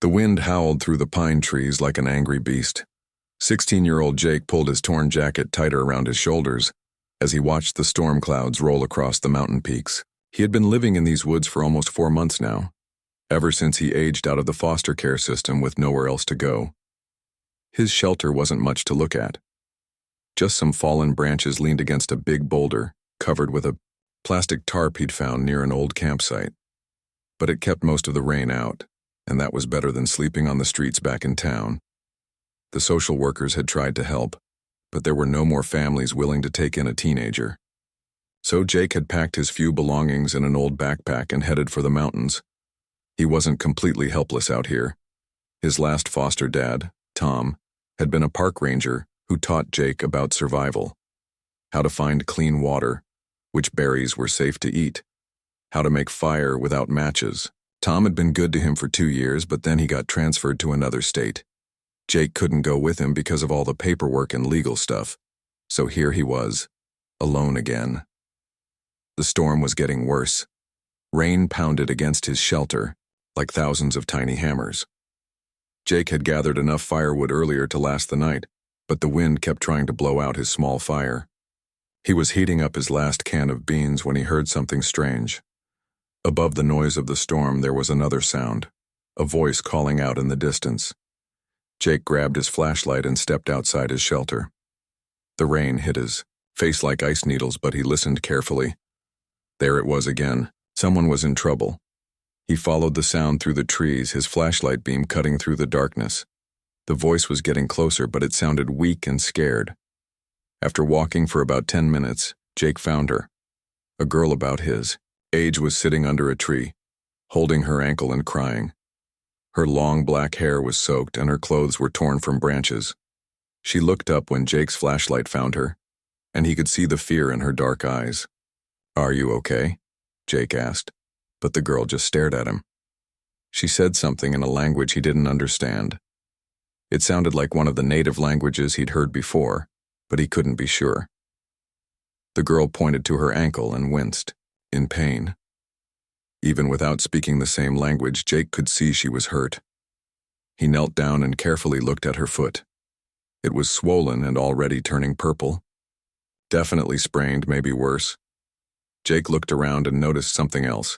The wind howled through the pine trees like an angry beast. 16-year-old Jake pulled his torn jacket tighter around his shoulders as he watched the storm clouds roll across the mountain peaks. He had been living in these woods for almost 4 months now, ever since he aged out of the foster care system with nowhere else to go. His shelter wasn't much to look at. Just some fallen branches leaned against a big boulder covered with a plastic tarp he'd found near an old campsite. But it kept most of the rain out, and that was better than sleeping on the streets back in town. The social workers had tried to help, but there were no more families willing to take in a teenager. So Jake had packed his few belongings in an old backpack and headed for the mountains. He wasn't completely helpless out here. His last foster dad, Tom, had been a park ranger who taught Jake about survival, how to find clean water, which berries were safe to eat, how to make fire without matches. Tom had been good to him for 2 years, but then he got transferred to another state. Jake couldn't go with him because of all the paperwork and legal stuff, so here he was, alone again. The storm was getting worse. Rain pounded against his shelter like thousands of tiny hammers. Jake had gathered enough firewood earlier to last the night, but the wind kept trying to blow out his small fire. He was heating up his last can of beans when he heard something strange. Above the noise of the storm there was another sound, a voice calling out in the distance. Jake grabbed his flashlight and stepped outside his shelter. The rain hit his face like ice needles, but he listened carefully. There it was again. Someone was in trouble. He followed the sound through the trees, his flashlight beam cutting through the darkness. The voice was getting closer, but it sounded weak and scared. After walking for about 10 minutes, Jake found her. A girl about his age was sitting under a tree, holding her ankle and crying. Her long black hair was soaked and her clothes were torn from branches. She looked up when Jake's flashlight found her, and he could see the fear in her dark eyes. "Are you okay?" Jake asked, but the girl just stared at him. She said something in a language he didn't understand. It sounded like one of the native languages he'd heard before, but he couldn't be sure. The girl pointed to her ankle and winced, in pain. Even without speaking the same language, Jake could see she was hurt. He knelt down and carefully looked at her foot. It was swollen and already turning purple. Definitely sprained, maybe worse. Jake looked around and noticed something else.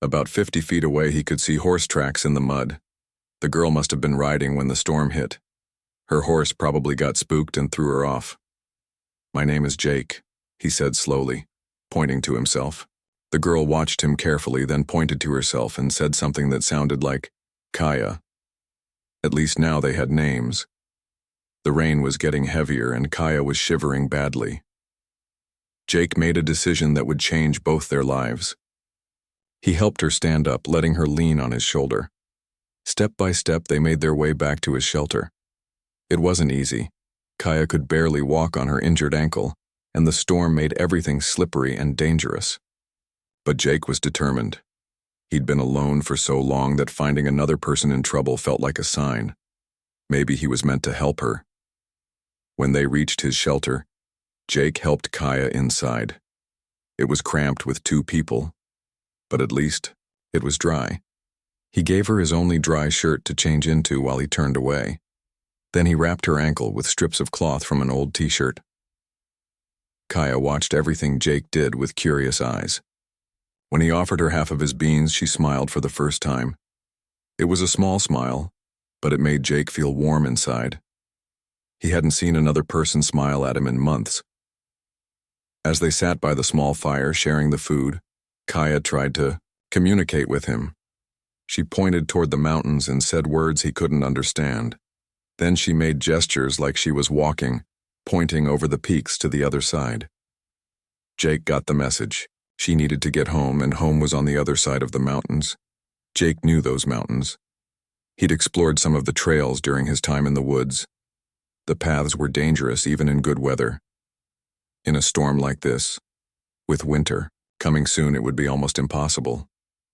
About 50 feet away, he could see horse tracks in the mud. The girl must have been riding when the storm hit. Her horse probably got spooked and threw her off. "My name is Jake," he said slowly, pointing to himself. The girl watched him carefully, then pointed to herself and said something that sounded like Kaya. At least now they had names. The rain was getting heavier and Kaya was shivering badly. Jake made a decision that would change both their lives. He helped her stand up, letting her lean on his shoulder. Step by step, they made their way back to his shelter. It wasn't easy. Kaya could barely walk on her injured ankle, and the storm made everything slippery and dangerous. But Jake was determined. He'd been alone for so long that finding another person in trouble felt like a sign. Maybe he was meant to help her. When they reached his shelter, Jake helped Kaya inside. It was cramped with 2 people, but at least it was dry. He gave her his only dry shirt to change into while he turned away. Then he wrapped her ankle with strips of cloth from an old t-shirt. Kaya watched everything Jake did with curious eyes. When he offered her half of his beans, she smiled for the first time. It was a small smile, but it made Jake feel warm inside. He hadn't seen another person smile at him in months. As they sat by the small fire sharing the food, Kaya tried to communicate with him. She pointed toward the mountains and said words he couldn't understand. Then she made gestures like she was walking, pointing over the peaks to the other side. Jake got the message. She needed to get home, and home was on the other side of the mountains. Jake knew those mountains. He'd explored some of the trails during his time in the woods. The paths were dangerous even in good weather. In a storm like this, with winter coming soon, it would be almost impossible,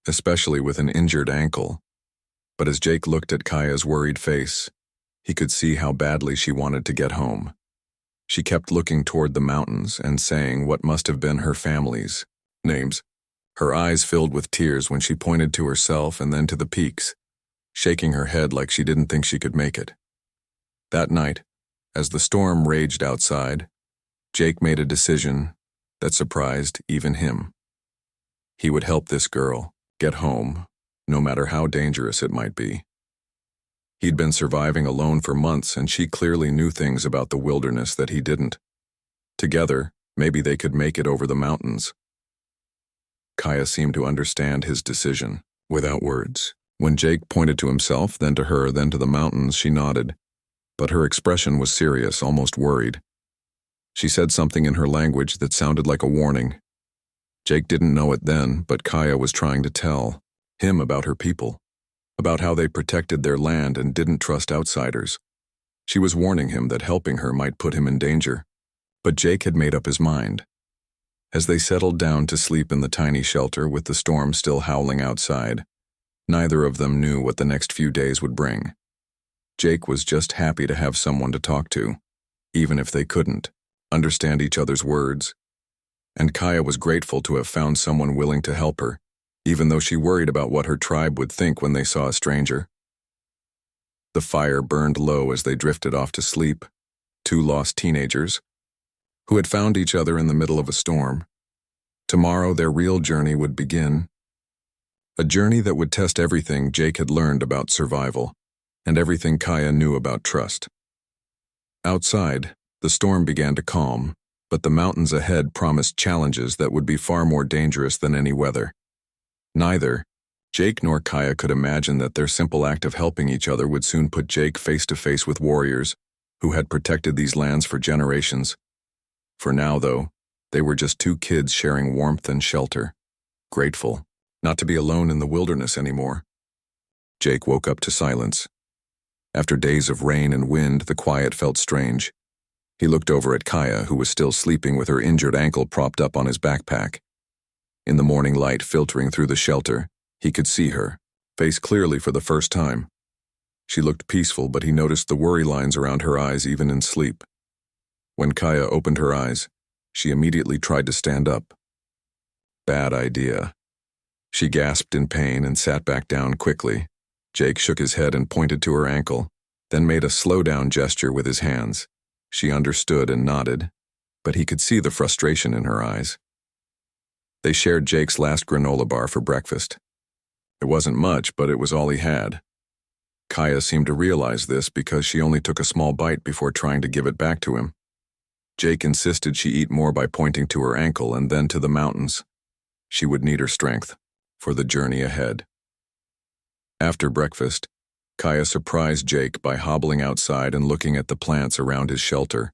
especially with an injured ankle. But as Jake looked at Kaya's worried face, he could see how badly she wanted to get home. She kept looking toward the mountains and saying what must have been her family's names. Her eyes filled with tears when she pointed to herself and then to the peaks. shaking her head like she didn't think she could make it. That night, as the storm raged outside, Jake made a decision that surprised even him. He would help this girl get home, no matter how dangerous it might be. He'd been surviving alone for months, and she clearly knew things about the wilderness that he didn't. Together, maybe they could make it over the mountains. Kaya seemed to understand his decision, without words. When Jake pointed to himself, then to her, then to the mountains, she nodded. But her expression was serious, almost worried. She said something in her language that sounded like a warning. Jake didn't know it then, but Kaya was trying to tell him about her people, about how they protected their land and didn't trust outsiders. She was warning him that helping her might put him in danger. But Jake had made up his mind. As they settled down to sleep in the tiny shelter with the storm still howling outside, neither of them knew what the next few days would bring. Jake was just happy to have someone to talk to, even if they couldn't understand each other's words. And Kaya was grateful to have found someone willing to help her, even though she worried about what her tribe would think when they saw a stranger. The fire burned low as they drifted off to sleep, two lost teenagers who had found each other in the middle of a storm. Tomorrow their real journey would begin, a journey that would test everything Jake had learned about survival and everything Kaya knew about trust. Outside, the storm began to calm, but the mountains ahead promised challenges that would be far more dangerous than any weather. Neither Jake nor Kaya could imagine that their simple act of helping each other would soon put Jake face to face with warriors who had protected these lands for generations. For now, though, they were just two kids sharing warmth and shelter, grateful not to be alone in the wilderness anymore. Jake woke up to silence. After days of rain and wind, the quiet felt strange. He looked over at Kaya, who was still sleeping with her injured ankle propped up on his backpack. In the morning light filtering through the shelter, he could see her, face clearly for the first time. She looked peaceful, but he noticed the worry lines around her eyes even in sleep. When Kaya opened her eyes, she immediately tried to stand up. Bad idea. She gasped in pain and sat back down quickly. Jake shook his head and pointed to her ankle, then made a slow-down gesture with his hands. She understood and nodded, but he could see the frustration in her eyes. They shared Jake's last granola bar for breakfast. It wasn't much, but it was all he had. Kaya seemed to realize this because she only took a small bite before trying to give it back to him. Jake insisted she eat more by pointing to her ankle and then to the mountains. She would need her strength for the journey ahead. After breakfast, Kaya surprised Jake by hobbling outside and looking at the plants around his shelter.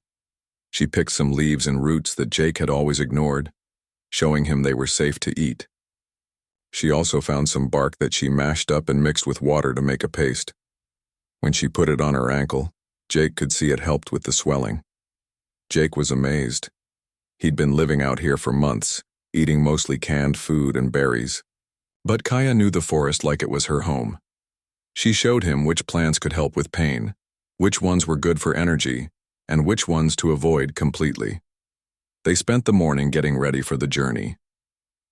She picked some leaves and roots that Jake had always ignored, showing him they were safe to eat. She also found some bark that she mashed up and mixed with water to make a paste. When she put it on her ankle, Jake could see it helped with the swelling. Jake was amazed. He'd been living out here for months, eating mostly canned food and berries. But Kaya knew the forest like it was her home. She showed him which plants could help with pain, which ones were good for energy, and which ones to avoid completely. They spent the morning getting ready for the journey.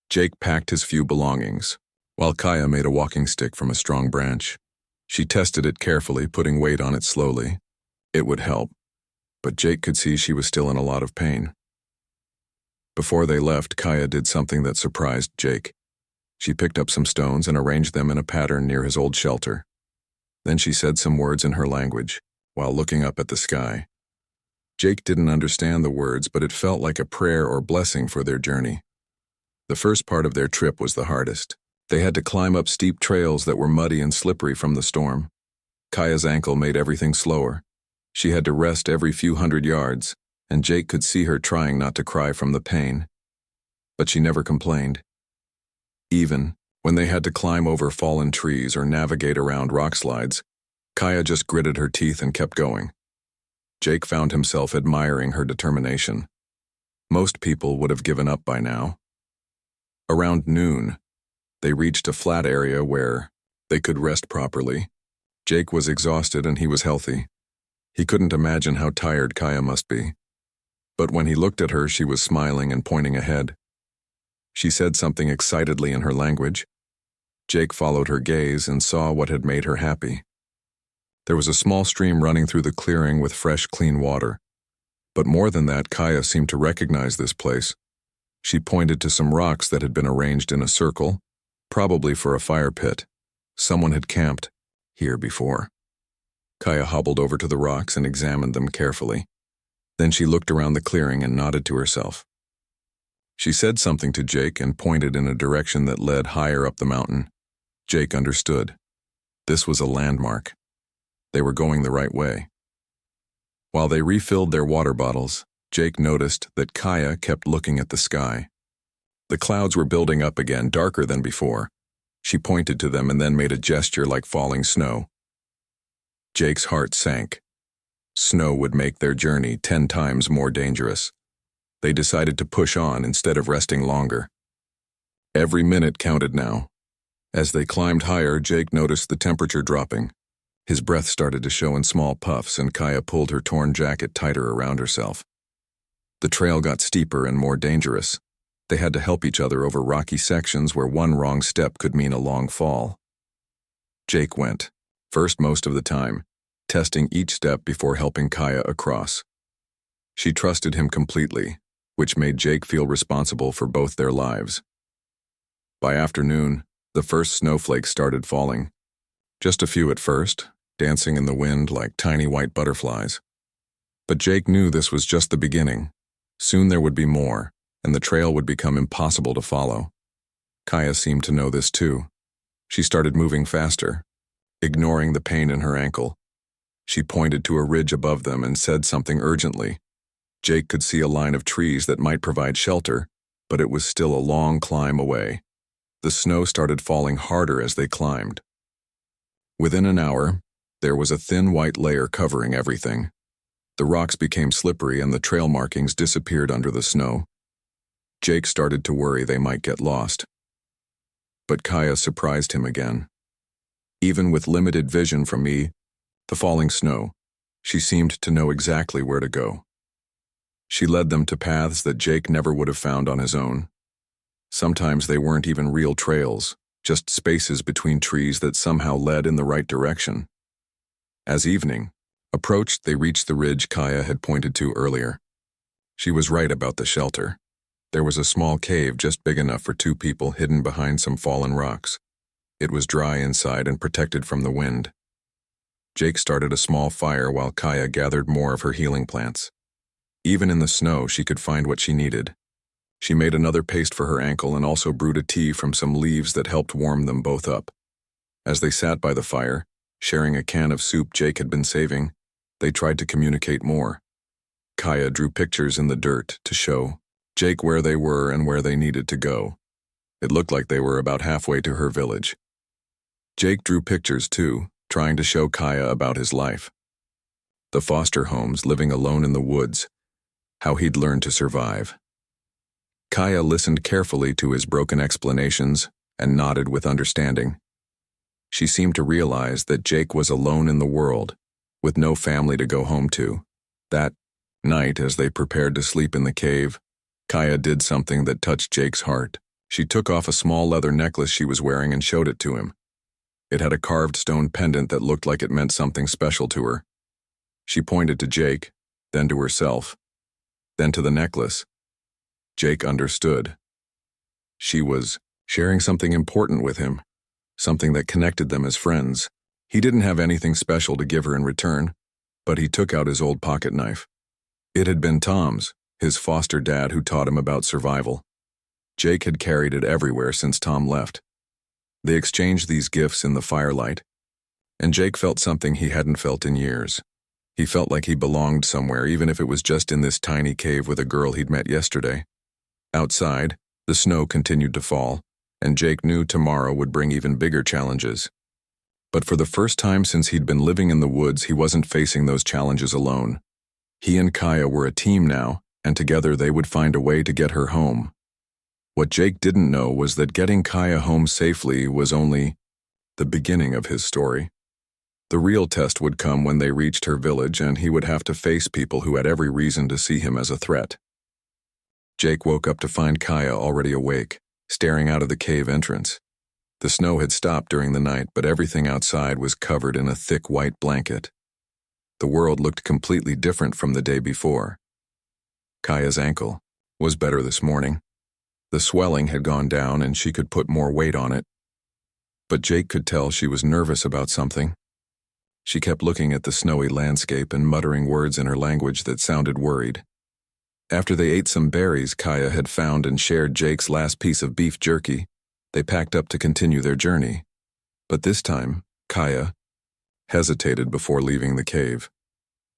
Jake packed his few belongings, while Kaya made a walking stick from a strong branch. She tested it carefully, putting weight on it slowly. It would help, but Jake could see she was still in a lot of pain. Before they left, Kaya did something that surprised Jake. She picked up some stones and arranged them in a pattern near his old shelter. Then she said some words in her language, while looking up at the sky. Jake didn't understand the words, but it felt like a prayer or blessing for their journey. The first part of their trip was the hardest. They had to climb up steep trails that were muddy and slippery from the storm. Kaya's ankle made everything slower. She had to rest every few hundred yards, and Jake could see her trying not to cry from the pain. But she never complained. Even when they had to climb over fallen trees or navigate around rock slides, Kaya just gritted her teeth and kept going. Jake found himself admiring her determination. Most people would have given up by now. Around noon, they reached a flat area where they could rest properly. Jake was exhausted and he was healthy. He couldn't imagine how tired Kaya must be. But when he looked at her, she was smiling and pointing ahead. She said something excitedly in her language. Jake followed her gaze and saw what had made her happy. There was a small stream running through the clearing with fresh, clean water. But more than that, Kaya seemed to recognize this place. She pointed to some rocks that had been arranged in a circle, probably for a fire pit. Someone had camped here before. Kaya hobbled over to the rocks and examined them carefully. Then she looked around the clearing and nodded to herself. She said something to Jake and pointed in a direction that led higher up the mountain. Jake understood. This was a landmark. They were going the right way. While they refilled their water bottles, Jake noticed that Kaya kept looking at the sky. The clouds were building up again, darker than before. She pointed to them and then made a gesture like falling snow. Jake's heart sank. Snow would make their journey 10 times more dangerous. They decided to push on instead of resting longer. Every minute counted now. As they climbed higher, Jake noticed the temperature dropping. His breath started to show in small puffs, and Kaya pulled her torn jacket tighter around herself. The trail got steeper and more dangerous. They had to help each other over rocky sections where one wrong step could mean a long fall. Jake went, first most of the time, testing each step before helping Kaya across. She trusted him completely, which made Jake feel responsible for both their lives. By afternoon, the first snowflakes started falling. Just a few at first, dancing in the wind like tiny white butterflies. But Jake knew this was just the beginning. Soon there would be more, and the trail would become impossible to follow. Kaya seemed to know this too. She started moving faster, ignoring the pain in her ankle. She pointed to a ridge above them and said something urgently. Jake could see a line of trees that might provide shelter, but it was still a long climb away. The snow started falling harder as they climbed. Within an hour, there was a thin white layer covering everything. The rocks became slippery and the trail markings disappeared under the snow. Jake started to worry they might get lost. But Kaya surprised him again. Even with limited vision from the falling snow, she seemed to know exactly where to go. She led them to paths that Jake never would have found on his own. Sometimes they weren't even real trails, just spaces between trees that somehow led in the right direction. As evening approached, they reached the ridge Kaya had pointed to earlier. She was right about the shelter. There was a small cave just big enough for 2 people hidden behind some fallen rocks. It was dry inside and protected from the wind. Jake started a small fire while Kaya gathered more of her healing plants. Even in the snow, she could find what she needed. She made another paste for her ankle and also brewed a tea from some leaves that helped warm them both up. As they sat by the fire, sharing a can of soup Jake had been saving, they tried to communicate more. Kaya drew pictures in the dirt to show Jake where they were and where they needed to go. It looked like they were about halfway to her village. Jake drew pictures too, trying to show Kaya about his life. The foster homes, living alone in the woods, how he'd learned to survive. Kaya listened carefully to his broken explanations and nodded with understanding. She seemed to realize that Jake was alone in the world, with no family to go home to. That night, as they prepared to sleep in the cave, Kaya did something that touched Jake's heart. She took off a small leather necklace she was wearing and showed it to him. It had a carved stone pendant that looked like it meant something special to her. She pointed to Jake, then to herself, then to the necklace. Jake understood. She was sharing something important with him, something that connected them as friends. He didn't have anything special to give her in return, but he took out his old pocket knife. It had been Tom's, his foster dad, who taught him about survival. Jake had carried it everywhere since Tom left. They exchanged these gifts in the firelight, and Jake felt something he hadn't felt in years. He felt like he belonged somewhere, even if it was just in this tiny cave with a girl he'd met yesterday. Outside, the snow continued to fall, and Jake knew tomorrow would bring even bigger challenges. But for the first time since he'd been living in the woods, he wasn't facing those challenges alone. He and Kaya were a team now, and together they would find a way to get her home. What Jake didn't know was that getting Kaya home safely was only the beginning of his story. The real test would come when they reached her village, and he would have to face people who had every reason to see him as a threat. Jake woke up to find Kaya already awake, staring out of the cave entrance. The snow had stopped during the night, but everything outside was covered in a thick white blanket. The world looked completely different from the day before. Kaya's ankle was better this morning. The swelling had gone down and she could put more weight on it. But Jake could tell she was nervous about something. She kept looking at the snowy landscape and muttering words in her language that sounded worried. After they ate some berries Kaya had found and shared Jake's last piece of beef jerky, they packed up to continue their journey. But this time, Kaya hesitated before leaving the cave.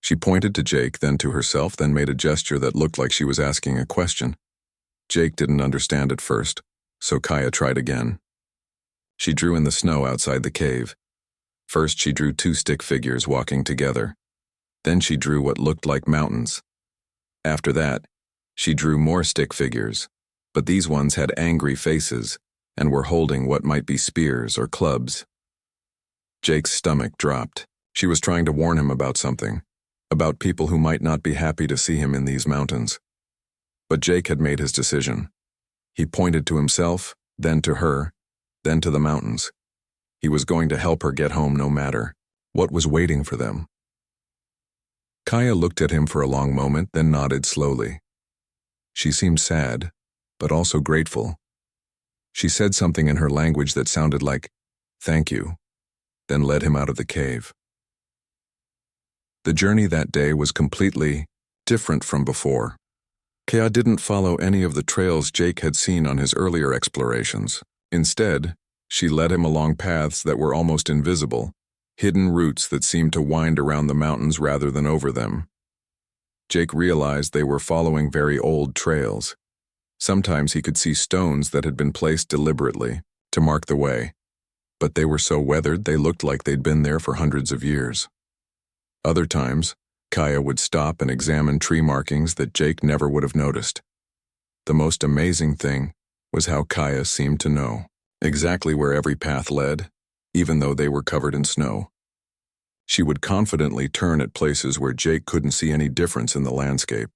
She pointed to Jake, then to herself, then made a gesture that looked like she was asking a question. Jake didn't understand at first, so Kaya tried again. She drew in the snow outside the cave. First she drew 2 stick figures walking together. Then she drew what looked like mountains. After that, she drew more stick figures, but these ones had angry faces and were holding what might be spears or clubs. Jake's stomach dropped. She was trying to warn him about something, about people who might not be happy to see him in these mountains. But Jake had made his decision. He pointed to himself, then to her, then to the mountains. He was going to help her get home no matter what was waiting for them. Kaya looked at him for a long moment, then nodded slowly. She seemed sad, but also grateful. She said something in her language that sounded like, "Thank you," then led him out of the cave. The journey that day was completely different from before. Kaya didn't follow any of the trails Jake had seen on his earlier explorations. Instead, she led him along paths that were almost invisible, hidden routes that seemed to wind around the mountains rather than over them. Jake realized they were following very old trails. Sometimes he could see stones that had been placed deliberately to mark the way, but they were so weathered they looked like they'd been there for hundreds of years. Other times, Kaya would stop and examine tree markings that Jake never would have noticed. The most amazing thing was how Kaya seemed to know exactly where every path led, even though they were covered in snow. She would confidently turn at places where Jake couldn't see any difference in the landscape.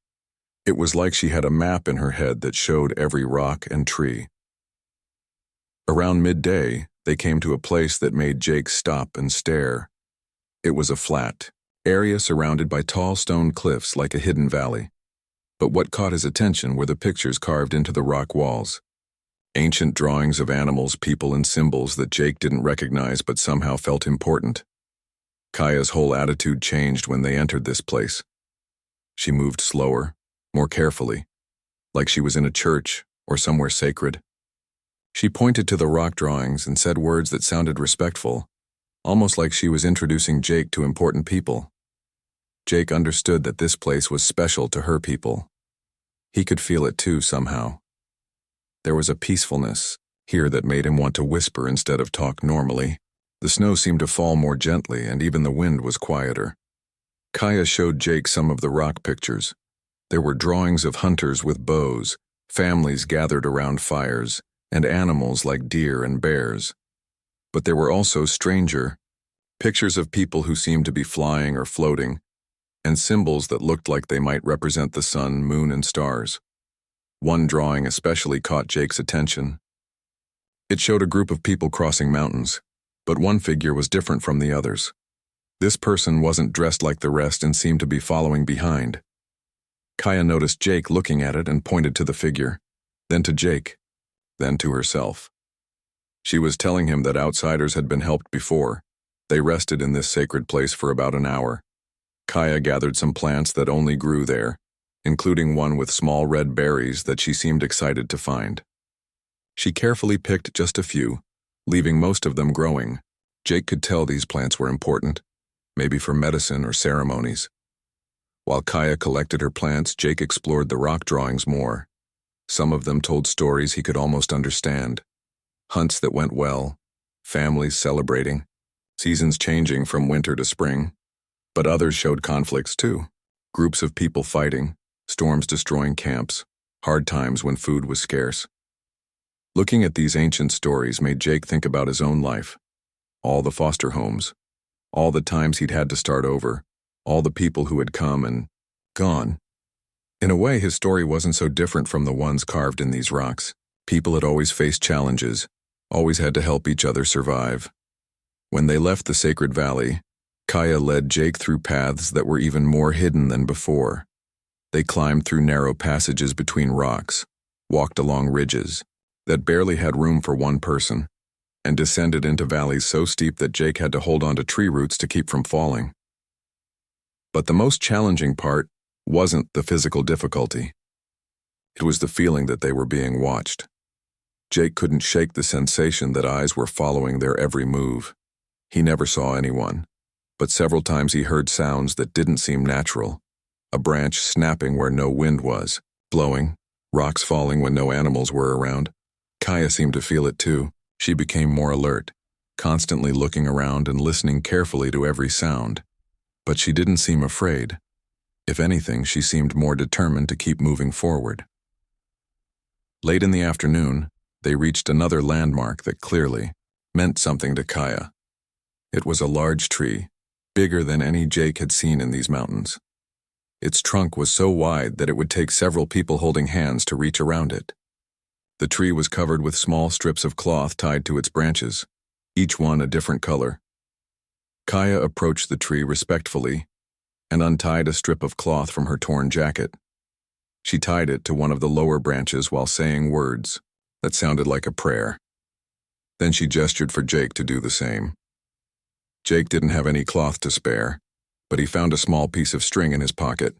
It was like she had a map in her head that showed every rock and tree. Around midday, they came to a place that made Jake stop and stare. It was a flat area surrounded by tall stone cliffs like a hidden valley. But what caught his attention were the pictures carved into the rock walls. Ancient drawings of animals, people, and symbols that Jake didn't recognize but somehow felt important. Kaya's whole attitude changed when they entered this place. She moved slower, more carefully, like she was in a church or somewhere sacred. She pointed to the rock drawings and said words that sounded respectful, almost like she was introducing Jake to important people. Jake understood that this place was special to her people. He could feel it too somehow. There was a peacefulness here that made him want to whisper instead of talk normally. The snow seemed to fall more gently, and even the wind was quieter. Kaya showed Jake some of the rock pictures. There were drawings of hunters with bows, families gathered around fires, and animals like deer and bears. But there were also stranger pictures of people who seemed to be flying or floating, and symbols that looked like they might represent the sun, moon, and stars. One drawing especially caught Jake's attention. It showed a group of people crossing mountains, but one figure was different from the others. This person wasn't dressed like the rest and seemed to be following behind. Kaya noticed Jake looking at it and pointed to the figure, then to Jake, then to herself. She was telling him that outsiders had been helped before. They rested in this sacred place for about an hour. Kaya gathered some plants that only grew there, including one with small red berries that she seemed excited to find. She carefully picked just a few, leaving most of them growing. Jake could tell these plants were important, maybe for medicine or ceremonies. While Kaya collected her plants, Jake explored the rock drawings more. Some of them told stories he could almost understand. Hunts that went well, families celebrating, seasons changing from winter to spring. But others showed conflicts too. Groups of people fighting, storms destroying camps, hard times when food was scarce. Looking at these ancient stories made Jake think about his own life. All the foster homes, all the times he'd had to start over, all the people who had come and gone. In a way, his story wasn't so different from the ones carved in these rocks. People had always faced challenges, always had to help each other survive. When they left the sacred valley, Kaya led Jake through paths that were even more hidden than before. They climbed through narrow passages between rocks, walked along ridges that barely had room for one person, and descended into valleys so steep that Jake had to hold onto tree roots to keep from falling. But the most challenging part wasn't the physical difficulty. It was the feeling that they were being watched. Jake couldn't shake the sensation that eyes were following their every move. He never saw anyone, but several times he heard sounds that didn't seem natural. A branch snapping where no wind was, blowing, rocks falling when no animals were around. Kaya seemed to feel it too. She became more alert, constantly looking around and listening carefully to every sound. But she didn't seem afraid. If anything, she seemed more determined to keep moving forward. Late in the afternoon, they reached another landmark that clearly meant something to Kaya. It was a large tree, bigger than any Jake had seen in these mountains. Its trunk was so wide that it would take several people holding hands to reach around it. The tree was covered with small strips of cloth tied to its branches, each one a different color. Kaya approached the tree respectfully and untied a strip of cloth from her torn jacket. She tied it to one of the lower branches while saying words that sounded like a prayer. Then she gestured for Jake to do the same. Jake didn't have any cloth to spare, but he found a small piece of string in his pocket.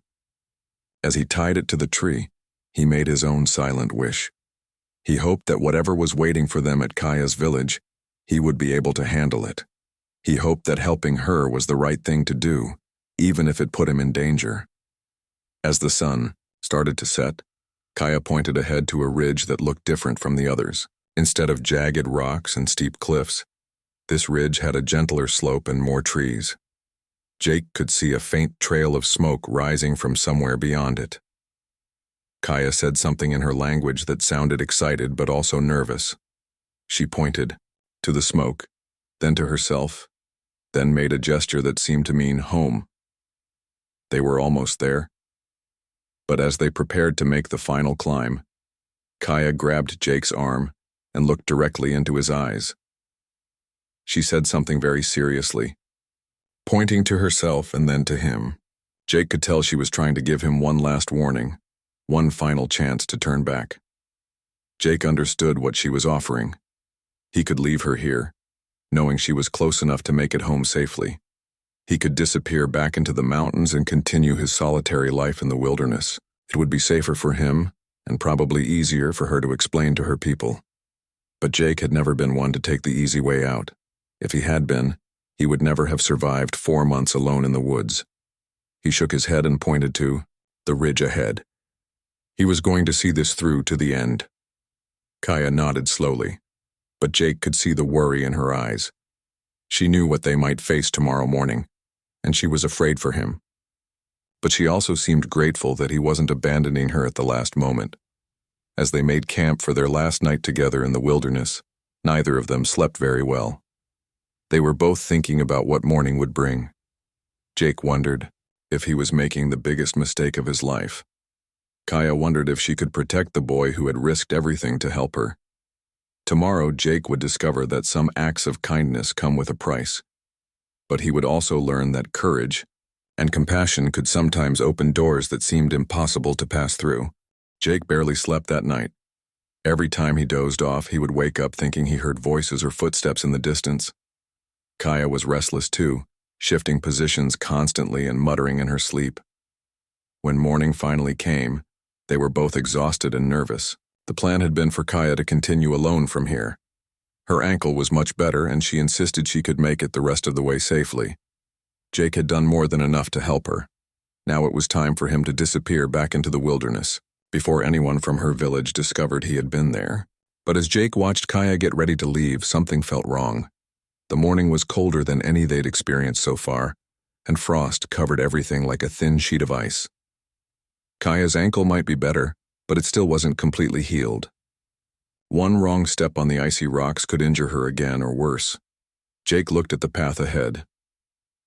As he tied it to the tree, he made his own silent wish. He hoped that whatever was waiting for them at Kaya's village, he would be able to handle it. He hoped that helping her was the right thing to do, even if it put him in danger. As the sun started to set, Kaya pointed ahead to a ridge that looked different from the others. Instead of jagged rocks and steep cliffs, this ridge had a gentler slope and more trees. Jake could see a faint trail of smoke rising from somewhere beyond it. Kaya said something in her language that sounded excited but also nervous. She pointed to the smoke, then to herself, then made a gesture that seemed to mean home. They were almost there. But as they prepared to make the final climb, Kaya grabbed Jake's arm and looked directly into his eyes. She said something very seriously, pointing to herself and then to him. Jake could tell she was trying to give him one last warning, one final chance to turn back. Jake understood what she was offering. He could leave her here, knowing she was close enough to make it home safely. He could disappear back into the mountains and continue his solitary life in the wilderness. It would be safer for him, and probably easier for her to explain to her people. But Jake had never been one to take the easy way out. If he had been, he would never have survived 4 months alone in the woods. He shook his head and pointed to the ridge ahead. He was going to see this through to the end. Kaya nodded slowly, but Jake could see the worry in her eyes. She knew what they might face tomorrow morning, and she was afraid for him. But she also seemed grateful that he wasn't abandoning her at the last moment. As they made camp for their last night together in the wilderness, neither of them slept very well. They were both thinking about what morning would bring. Jake wondered if he was making the biggest mistake of his life. Kaya wondered if she could protect the boy who had risked everything to help her. Tomorrow, Jake would discover that some acts of kindness come with a price. But he would also learn that courage and compassion could sometimes open doors that seemed impossible to pass through. Jake barely slept that night. Every time he dozed off, he would wake up thinking he heard voices or footsteps in the distance. Kaya was restless too, shifting positions constantly and muttering in her sleep. When morning finally came, they were both exhausted and nervous. The plan had been for Kaya to continue alone from here. Her ankle was much better, and she insisted she could make it the rest of the way safely. Jake had done more than enough to help her. Now it was time for him to disappear back into the wilderness, before anyone from her village discovered he had been there. But as Jake watched Kaya get ready to leave, something felt wrong. The morning was colder than any they'd experienced so far, and frost covered everything like a thin sheet of ice. Kaya's ankle might be better, but it still wasn't completely healed. One wrong step on the icy rocks could injure her again or worse. Jake looked at the path ahead.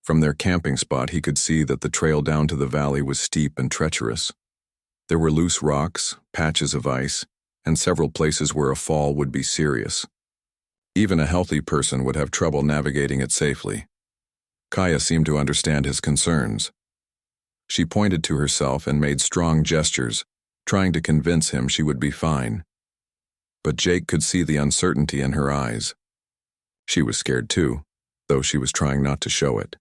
From their camping spot, he could see that the trail down to the valley was steep and treacherous. There were loose rocks, patches of ice, and several places where a fall would be serious. Even a healthy person would have trouble navigating it safely. Kaya seemed to understand his concerns. She pointed to herself and made strong gestures, trying to convince him she would be fine. But Jake could see the uncertainty in her eyes. She was scared too, though she was trying not to show it.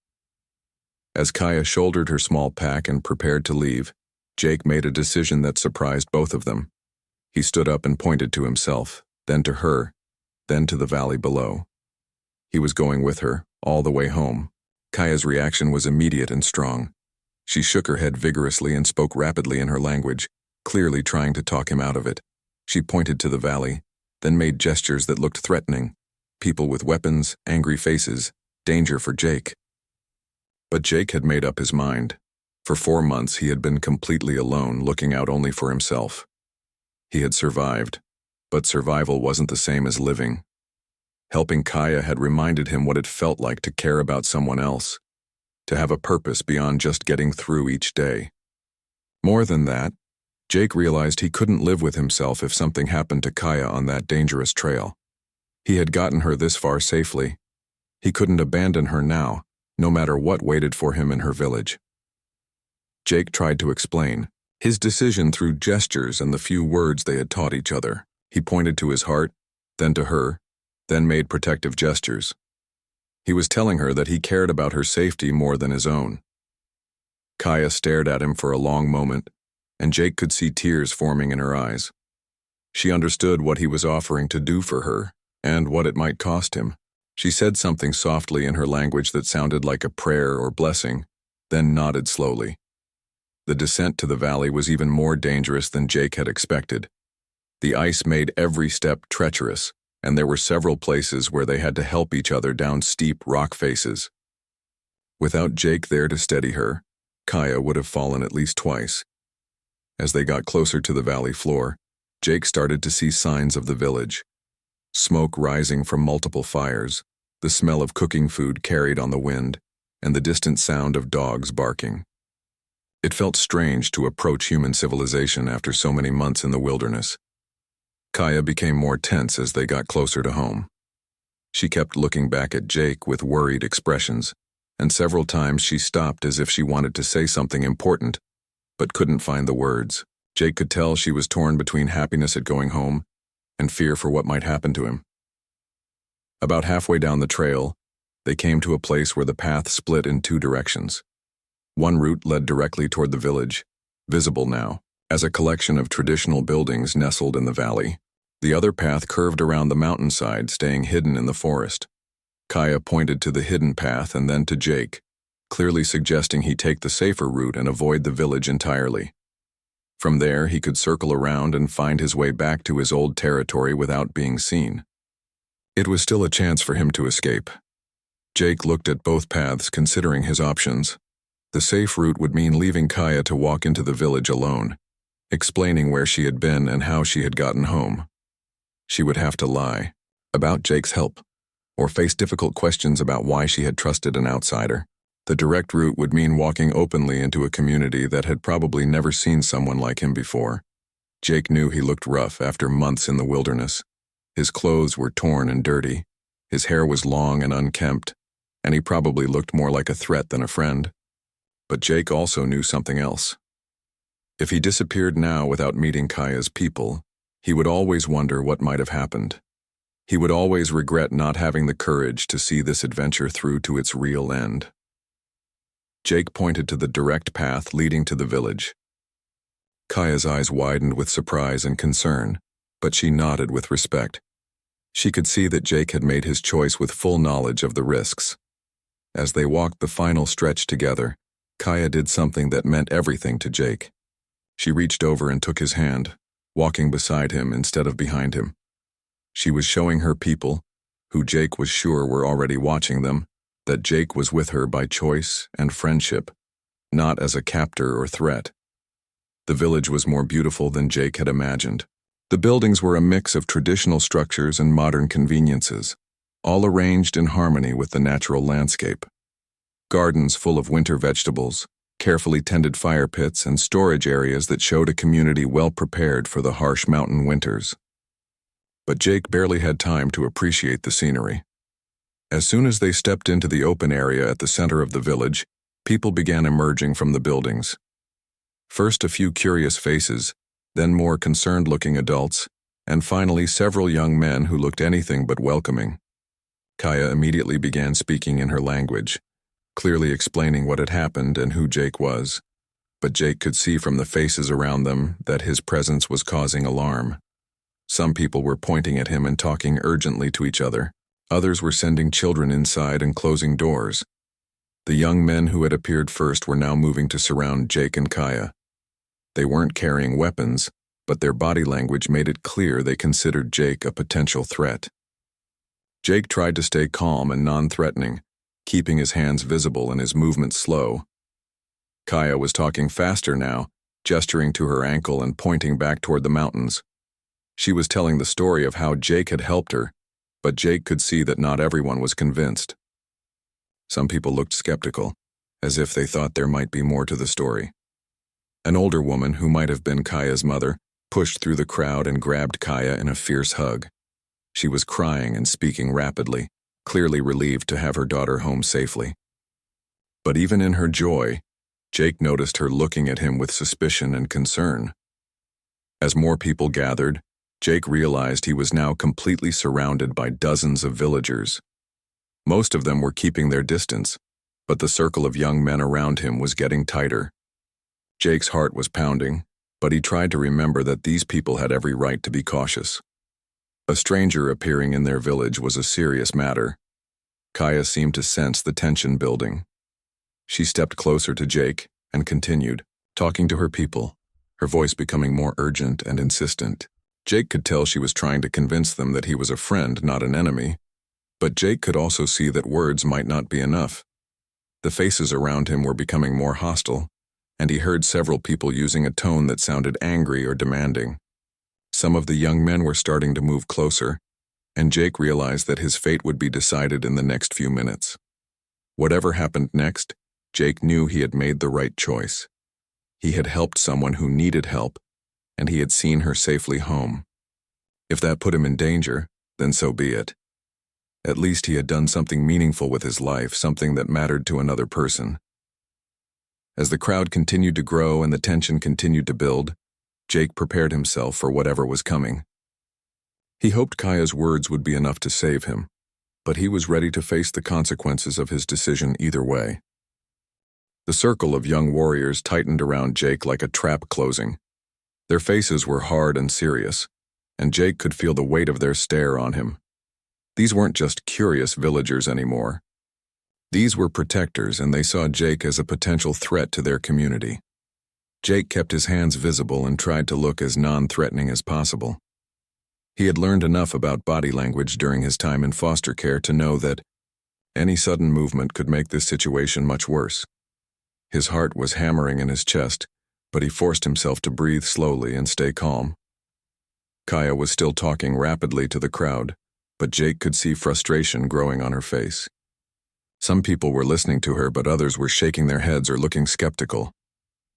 As Kaya shouldered her small pack and prepared to leave, Jake made a decision that surprised both of them. He stood up and pointed to himself, then to her, then to the valley below. He was going with her, all the way home. Kaya's reaction was immediate and strong. She shook her head vigorously and spoke rapidly in her language, clearly trying to talk him out of it. She pointed to the valley, then made gestures that looked threatening. People with weapons, angry faces, danger for Jake. But Jake had made up his mind. For 4 months he had been completely alone, looking out only for himself. He had survived, but survival wasn't the same as living. Helping Kaya had reminded him what it felt like to care about someone else, to have a purpose beyond just getting through each day. More than that, Jake realized he couldn't live with himself if something happened to Kaya on that dangerous trail. He had gotten her this far safely. He couldn't abandon her now, no matter what waited for him in her village. Jake tried to explain his decision through gestures and the few words they had taught each other. He pointed to his heart, then to her, then made protective gestures. He was telling her that he cared about her safety more than his own. Kaya stared at him for a long moment, and Jake could see tears forming in her eyes. She understood what he was offering to do for her, and what it might cost him. She said something softly in her language that sounded like a prayer or blessing, then nodded slowly. The descent to the valley was even more dangerous than Jake had expected. The ice made every step treacherous, and there were several places where they had to help each other down steep rock faces. Without Jake there to steady her, Kaya would have fallen at least twice. As they got closer to the valley floor, Jake started to see signs of the village. Smoke rising from multiple fires, the smell of cooking food carried on the wind, and the distant sound of dogs barking. It felt strange to approach human civilization after so many months in the wilderness. Kaya became more tense as they got closer to home. She kept looking back at Jake with worried expressions, and several times she stopped as if she wanted to say something important, but couldn't find the words. Jake could tell she was torn between happiness at going home and fear for what might happen to him. About halfway down the trail, they came to a place where the path split in 2 directions. One route led directly toward the village, visible now as a collection of traditional buildings nestled in the valley. The other path curved around the mountainside, staying hidden in the forest. Kaya pointed to the hidden path and then to Jake, clearly suggesting he take the safer route and avoid the village entirely. From there, he could circle around and find his way back to his old territory without being seen. It was still a chance for him to escape. Jake looked at both paths, considering his options. The safe route would mean leaving Kaya to walk into the village alone, explaining where she had been and how she had gotten home. She would have to lie about Jake's help, or face difficult questions about why she had trusted an outsider. The direct route would mean walking openly into a community that had probably never seen someone like him before. Jake knew he looked rough after months in the wilderness. His clothes were torn and dirty, his hair was long and unkempt, and he probably looked more like a threat than a friend. But Jake also knew something else. If he disappeared now without meeting Kaya's people, he would always wonder what might have happened. He would always regret not having the courage to see this adventure through to its real end. Jake pointed to the direct path leading to the village. Kaya's eyes widened with surprise and concern, but she nodded with respect. She could see that Jake had made his choice with full knowledge of the risks. As they walked the final stretch together, Kaya did something that meant everything to Jake. She reached over and took his hand, walking beside him instead of behind him. She was showing her people, who Jake was sure were already watching them, that Jake was with her by choice and friendship, not as a captor or threat. The village was more beautiful than Jake had imagined. The buildings were a mix of traditional structures and modern conveniences, all arranged in harmony with the natural landscape. Gardens full of winter vegetables, carefully tended fire pits, and storage areas that showed a community well prepared for the harsh mountain winters. but Jake barely had time to appreciate the scenery. As soon as they stepped into the open area at the center of the village, people began emerging from the buildings. First a few curious faces, then more concerned-looking adults, and finally several young men who looked anything but welcoming. Kaya immediately began speaking in her language, clearly explaining what had happened and who Jake was. But Jake could see from the faces around them that his presence was causing alarm. Some people were pointing at him and talking urgently to each other. Others were sending children inside and closing doors. The young men who had appeared first were now moving to surround Jake and Kaya. They weren't carrying weapons, but their body language made it clear they considered Jake a potential threat. Jake tried to stay calm and non-threatening, keeping his hands visible and his movements slow. Kaya was talking faster now, gesturing to her ankle and pointing back toward the mountains. She was telling the story of how Jake had helped her, but Jake could see that not everyone was convinced. Some people looked skeptical, as if they thought there might be more to the story. An older woman, who might have been Kaya's mother, pushed through the crowd and grabbed Kaya in a fierce hug. She was crying and speaking rapidly, clearly relieved to have her daughter home safely. But even in her joy, Jake noticed her looking at him with suspicion and concern. As more people gathered, Jake realized he was now completely surrounded by dozens of villagers. Most of them were keeping their distance, but the circle of young men around him was getting tighter. Jake's heart was pounding, but he tried to remember that these people had every right to be cautious. A stranger appearing in their village was a serious matter. Kaya seemed to sense the tension building. She stepped closer to Jake and continued, talking to her people, her voice becoming more urgent and insistent. Jake could tell she was trying to convince them that he was a friend, not an enemy. But Jake could also see that words might not be enough. The faces around him were becoming more hostile, and he heard several people using a tone that sounded angry or demanding. Some of the young men were starting to move closer, and Jake realized that his fate would be decided in the next few minutes. Whatever happened next, Jake knew he had made the right choice. He had helped someone who needed help, and he had seen her safely home. If that put him in danger, then so be it. At least he had done something meaningful with his life, something that mattered to another person. As the crowd continued to grow and the tension continued to build, Jake prepared himself for whatever was coming. He hoped Kaya's words would be enough to save him, but he was ready to face the consequences of his decision either way. The circle of young warriors tightened around Jake like a trap closing. Their faces were hard and serious, and Jake could feel the weight of their stare on him. These weren't just curious villagers anymore. These were protectors, and they saw Jake as a potential threat to their community. Jake kept his hands visible and tried to look as non-threatening as possible. He had learned enough about body language during his time in foster care to know that any sudden movement could make this situation much worse. His heart was hammering in his chest, but he forced himself to breathe slowly and stay calm. Kaya was still talking rapidly to the crowd, but Jake could see frustration growing on her face. Some people were listening to her, but others were shaking their heads or looking skeptical.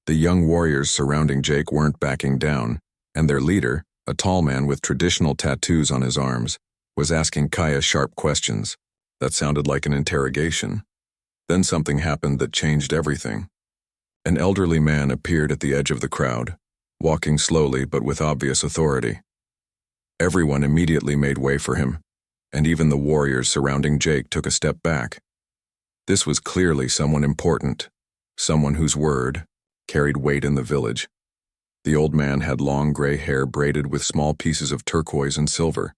The young warriors surrounding Jake weren't backing down, and their leader, a tall man with traditional tattoos on his arms, was asking Kaya sharp questions that sounded like an interrogation. Then something happened that changed everything. An elderly man appeared at the edge of the crowd, walking slowly but with obvious authority. Everyone immediately made way for him, and even the warriors surrounding Jake took a step back. This was clearly someone important, someone whose word carried weight in the village. The old man had long gray hair braided with small pieces of turquoise and silver.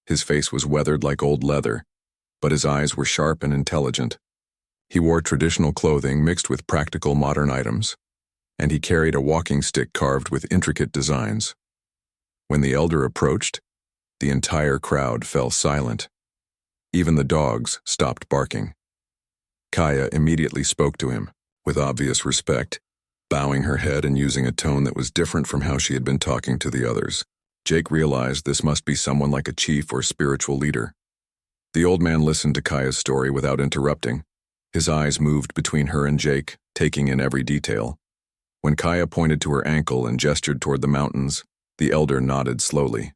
His face was weathered like old leather, but his eyes were sharp and intelligent. He wore traditional clothing mixed with practical modern items, and he carried a walking stick carved with intricate designs. When the elder approached, the entire crowd fell silent. Even the dogs stopped barking. Kaya immediately spoke to him, with obvious respect, bowing her head and using a tone that was different from how she had been talking to the others. Jake realized this must be someone like a chief or spiritual leader. The old man listened to Kaya's story without interrupting. His eyes moved between her and Jake, taking in every detail. When Kaya pointed to her ankle and gestured toward the mountains, the elder nodded slowly.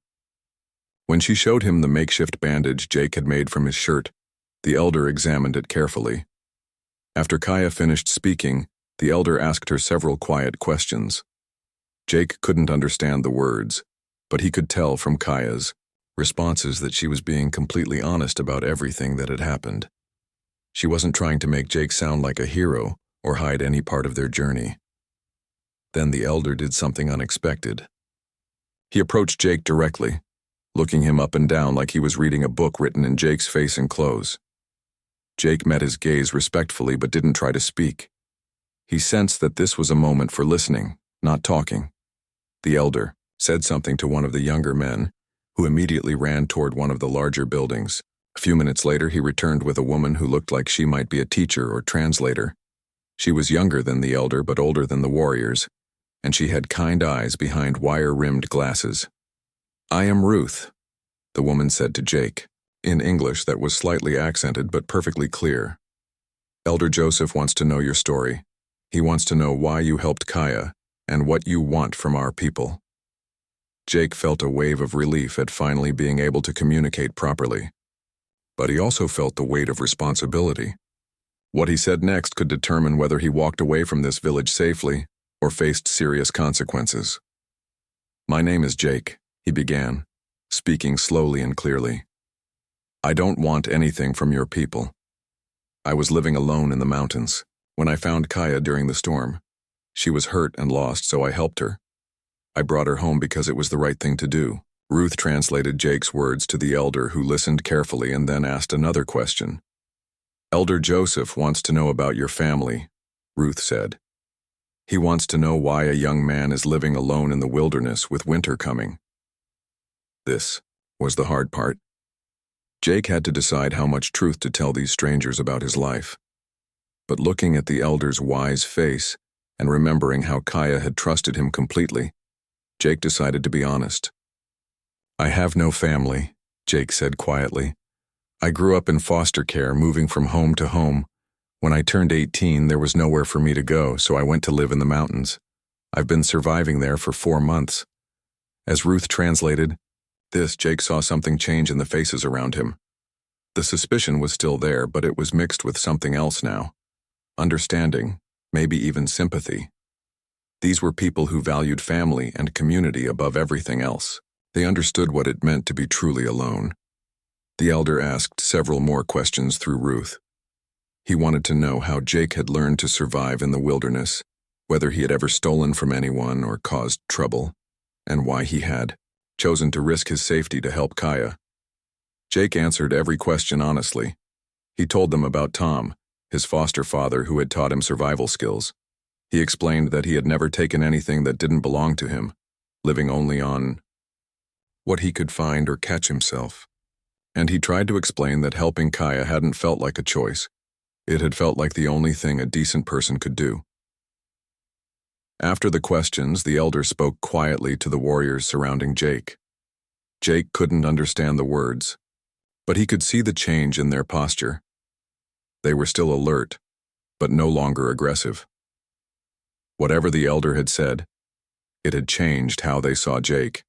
When she showed him the makeshift bandage Jake had made from his shirt, the elder examined it carefully. After Kaya finished speaking, the elder asked her several quiet questions. Jake couldn't understand the words, but he could tell from Kaya's responses that she was being completely honest about everything that had happened. She wasn't trying to make Jake sound like a hero or hide any part of their journey. Then the elder did something unexpected. He approached Jake directly, looking him up and down like he was reading a book written in Jake's face and clothes. Jake met his gaze respectfully but didn't try to speak. He sensed that this was a moment for listening, not talking. The elder said something to one of the younger men, who immediately ran toward one of the larger buildings. A few minutes later, he returned with a woman who looked like she might be a teacher or translator. She was younger than the elder but older than the warriors, and she had kind eyes behind wire-rimmed glasses. "I am Ruth," the woman said to Jake, in English that was slightly accented but perfectly clear. "Elder Joseph wants to know your story. He wants to know why you helped Kaya and what you want from our people." Jake felt a wave of relief at finally being able to communicate properly. But he also felt the weight of responsibility. What he said next could determine whether he walked away from this village safely or faced serious consequences. "My name is Jake," he began, speaking slowly and clearly. "I don't want anything from your people. I was living alone in the mountains when I found Kaya during the storm. She was hurt and lost, so I helped her. I brought her home because it was the right thing to do." Ruth translated Jake's words to the elder, who listened carefully and then asked another question. "Elder Joseph wants to know about your family," Ruth said. "He wants to know why a young man is living alone in the wilderness with winter coming." This was the hard part. Jake had to decide how much truth to tell these strangers about his life. But looking at the elder's wise face and remembering how Kaya had trusted him completely, Jake decided to be honest. "I have no family," Jake said quietly. "I grew up in foster care, moving from home to home. When I turned 18, there was nowhere for me to go, so I went to live in the mountains. I've been surviving there for 4 months." As Ruth translated this, Jake saw something change in the faces around him. The suspicion was still there, but it was mixed with something else now. Understanding, maybe even sympathy. These were people who valued family and community above everything else. They understood what it meant to be truly alone. The elder asked several more questions through Ruth. He wanted to know how Jake had learned to survive in the wilderness, whether he had ever stolen from anyone or caused trouble, and why he had chosen to risk his safety to help Kaya. Jake answered every question honestly. He told them about Tom, his foster father who had taught him survival skills. He explained that he had never taken anything that didn't belong to him, living only on what he could find or catch himself. And he tried to explain that helping Kaya hadn't felt like a choice. It had felt like the only thing a decent person could do. After the questions, the elder spoke quietly to the warriors surrounding Jake. Jake couldn't understand the words, but he could see the change in their posture. They were still alert, but no longer aggressive. Whatever the elder had said, it had changed how they saw Jake.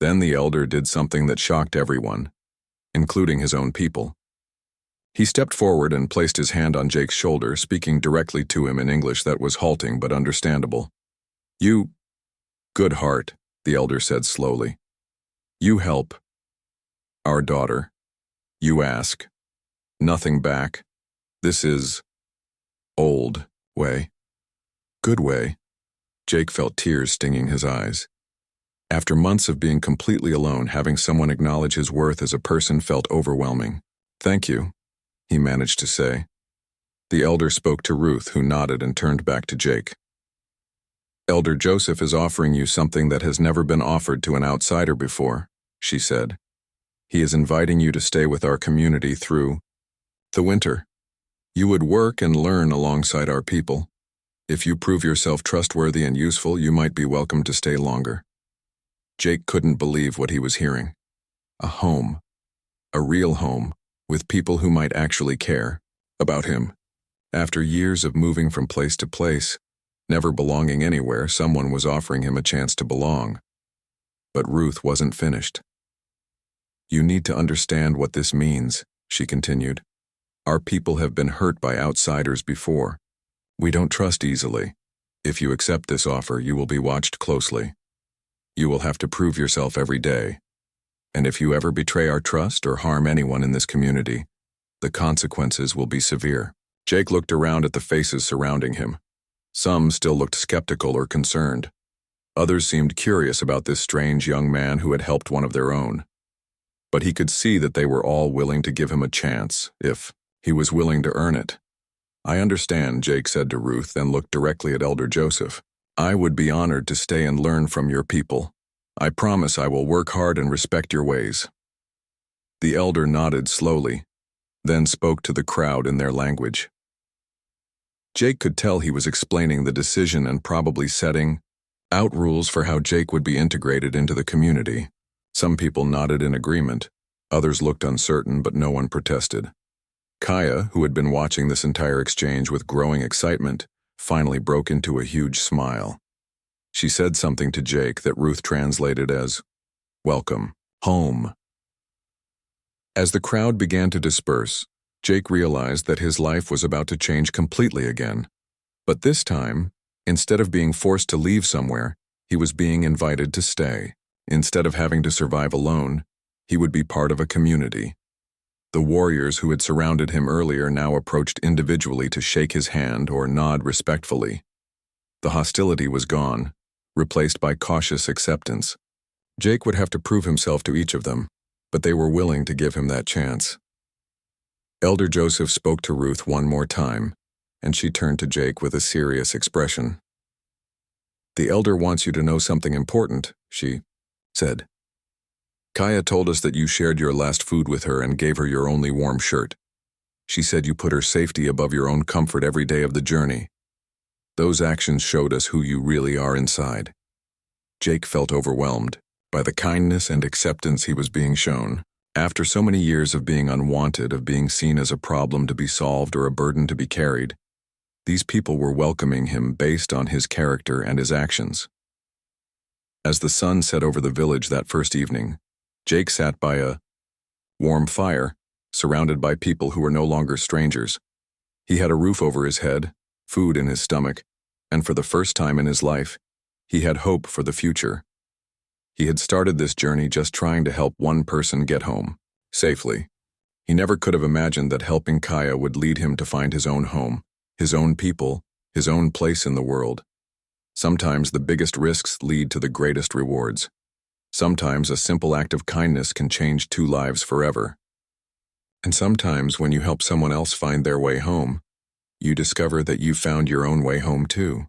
Then the elder did something that shocked everyone, including his own people. He stepped forward and placed his hand on Jake's shoulder, speaking directly to him in English that was halting but understandable. "You, good heart," the elder said slowly. "You help our daughter. You ask nothing back. This is old way. Good way." Jake felt tears stinging his eyes. After months of being completely alone, having someone acknowledge his worth as a person felt overwhelming. "Thank you," he managed to say. The elder spoke to Ruth, who nodded and turned back to Jake. "Elder Joseph is offering you something that has never been offered to an outsider before," she said. "He is inviting you to stay with our community through the winter. You would work and learn alongside our people. If you prove yourself trustworthy and useful, you might be welcome to stay longer." Jake couldn't believe what he was hearing. A home. A real home, with people who might actually care about him. After years of moving from place to place, never belonging anywhere, someone was offering him a chance to belong. But Ruth wasn't finished. You need to understand what this means, she continued. Our people have been hurt by outsiders before. We don't trust easily. If you accept this offer, you will be watched closely. You will have to prove yourself every day. And if you ever betray our trust or harm anyone in this community, the consequences will be severe. Jake looked around at the faces surrounding him. Some still looked skeptical or concerned. Others seemed curious about this strange young man who had helped one of their own. But he could see that they were all willing to give him a chance, if he was willing to earn it. I understand, Jake said to Ruth, and looked directly at Elder Joseph. I would be honored to stay and learn from your people. I promise I will work hard and respect your ways. The elder nodded slowly, then spoke to the crowd in their language. Jake could tell he was explaining the decision and probably setting out rules for how Jake would be integrated into the community. Some people nodded in agreement. Others looked uncertain, but no one protested. Kaya, who had been watching this entire exchange with growing excitement, finally broke into a huge smile. She said something to Jake that Ruth translated as, "Welcome, home." As the crowd began to disperse, Jake realized that his life was about to change completely again. But this time, instead of being forced to leave somewhere, he was being invited to stay. Instead of having to survive alone, he would be part of a community. The warriors who had surrounded him earlier now approached individually to shake his hand or nod respectfully. The hostility was gone, replaced by cautious acceptance. Jake would have to prove himself to each of them, but they were willing to give him that chance. Elder Joseph spoke to Ruth one more time, and she turned to Jake with a serious expression. "The elder wants you to know something important," she said. "Kaya told us that you shared your last food with her and gave her your only warm shirt. She said you put her safety above your own comfort every day of the journey. Those actions showed us who you really are inside." Jake felt overwhelmed by the kindness and acceptance he was being shown. After so many years of being unwanted, of being seen as a problem to be solved or a burden to be carried, these people were welcoming him based on his character and his actions. As the sun set over the village that first evening, Jake sat by a warm fire, surrounded by people who were no longer strangers. He had a roof over his head, food in his stomach, and for the first time in his life, he had hope for the future. He had started this journey just trying to help one person get home, safely. He never could have imagined that helping Kaya would lead him to find his own home, his own people, his own place in the world. Sometimes the biggest risks lead to the greatest rewards. Sometimes a simple act of kindness can change two lives forever. And sometimes when you help someone else find their way home, you discover that you found your own way home too.